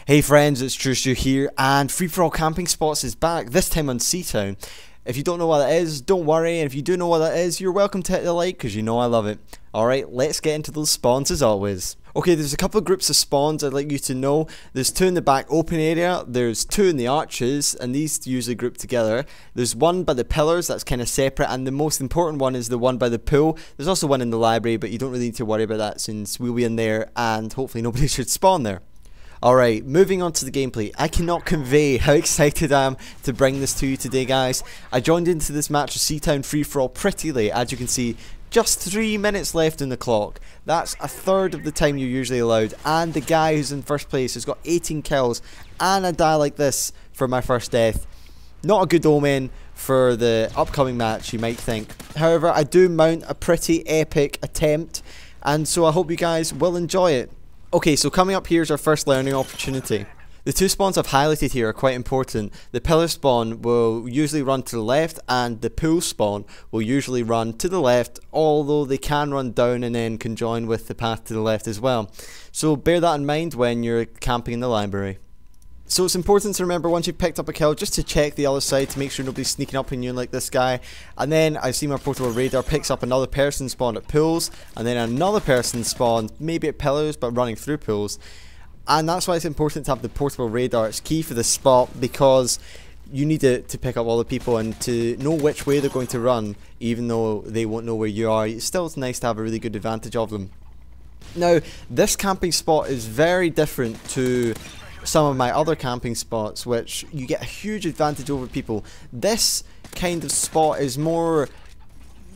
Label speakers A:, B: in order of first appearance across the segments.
A: Hey friends, it's Trishu here, and Free For All Camping Spots is back, this time on Seatown. If you don't know what that is, don't worry, and if you do know what that is, you're welcome to hit the like, because you know I love it. Alright, let's get into those spawns as always. Okay, there's a couple of groups of spawns I'd like you to know. There's two in the back open area, there's two in the arches, and these usually group together. There's one by the pillars, that's kind of separate, and the most important one is the one by the pool. There's also one in the library, but you don't really need to worry about that since we'll be in there, and hopefully nobody should spawn there. Alright, moving on to the gameplay. I cannot convey how excited I am to bring this to you today, guys. I joined into this match of Seatown Free For All pretty late, as you can see. Just 3 minutes left in the clock. That's a third of the time you're usually allowed. And the guy who's in first place has got 18 kills. And I die like this for my first death. Not a good omen for the upcoming match, you might think. However, I do mount a pretty epic attempt. And so I hope you guys will enjoy it. Okay, so coming up here is our first learning opportunity. The two spawns I've highlighted here are quite important. The pillar spawn will usually run to the left, and the pool spawn will usually run to the left, although they can run down and then conjoin with the path to the left as well. So bear that in mind when you're camping in the library. So it's important to remember once you've picked up a kill just to check the other side to make sure nobody's sneaking up on you like this guy. And then I see my portable radar picks up another person spawned at pools, and then another person spawned maybe at pillars but running through pools. And that's why it's important to have the portable radar. It's key for the spot because you need to pick up all the people and to know which way they're going to run, even though they won't know where you are. Still, it's nice to have a really good advantage of them. Now, this camping spot is very different to some of my other camping spots, which you get a huge advantage over people. This kind of spot is more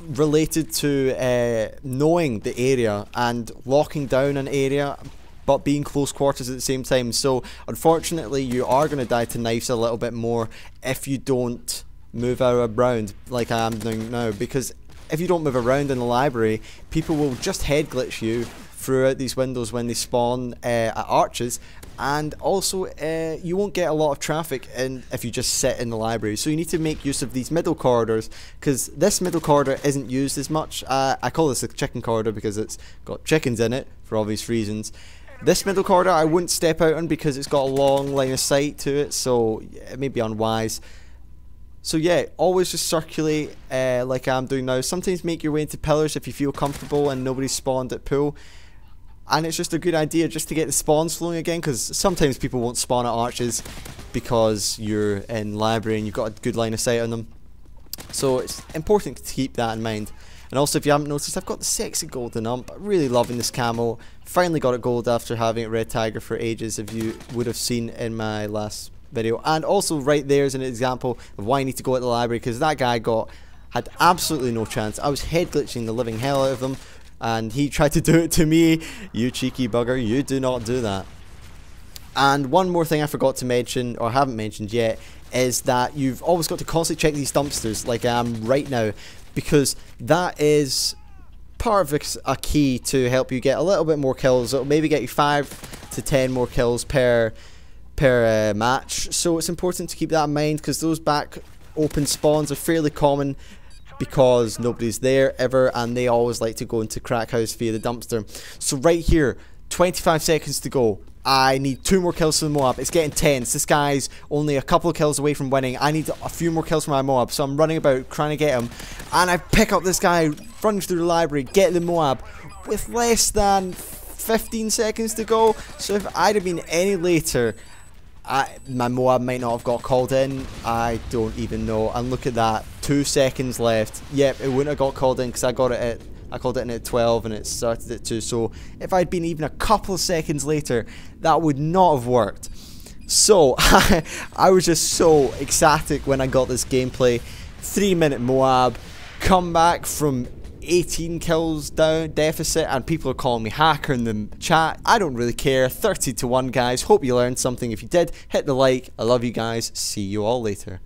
A: related to knowing the area and locking down an area but being close quarters at the same time. So unfortunately you are going to die to knives a little bit more if you don't move around like I am doing now, because if you don't move around in the library, people will just head glitch you throughout these windows when they spawn at arches, and also you won't get a lot of traffic if you just sit in the library. So you need to make use of these middle corridors, because this middle corridor isn't used as much. I call this a chicken corridor because it's got chickens in it for obvious reasons. This middle corridor I wouldn't step out on because it's got a long line of sight to it, so it may be unwise. So yeah, always just circulate like I'm doing now. Sometimes make your way into pillars if you feel comfortable and nobody's spawned at pool. And it's just a good idea just to get the spawns flowing again, because sometimes people won't spawn at arches because you're in library and you've got a good line of sight on them. So it's important to keep that in mind. And also, if you haven't noticed, I've got the sexy golden ump. Really loving this camo. Finally got it gold after having it red tiger for ages, if you would have seen in my last video. And also right there is an example of why you need to go at the library, because that guy had absolutely no chance. I was head glitching the living hell out of him, and he tried to do it to me. You cheeky bugger, you do not do that. And one more thing I forgot to mention, or haven't mentioned yet, is that you've always got to constantly check these dumpsters like I am right now, because that is part of a key to help you get a little bit more kills. It'll maybe get you 5 to 10 more kills per match. So it's important to keep that in mind, because those back open spawns are fairly common because nobody's there ever, and they always like to go into crack house via the dumpster. So right here, 25 seconds to go. I need 2 more kills from the MOAB. It's getting tense. This guy's only a couple of kills away from winning. I need a few more kills from my MOAB, so I'm running about trying to get him. And I pick up this guy running through the library, get the MOAB with less than 15 seconds to go. So if I'd have been any later, my MOAB might not have got called in. I don't even know. And look at that, 2 seconds left. Yep, it wouldn't have got called in because I called it in at 12 and it started at 2. So if I'd been even a couple of seconds later, that would not have worked. So I was just so ecstatic when I got this gameplay. 3-minute MOAB, come back from 18 kills down deficit, and people are calling me hacker in the chat. I don't really care. 30 to 1, guys. Hope you learned something. If you did, hit the like. I love you guys. See you all later.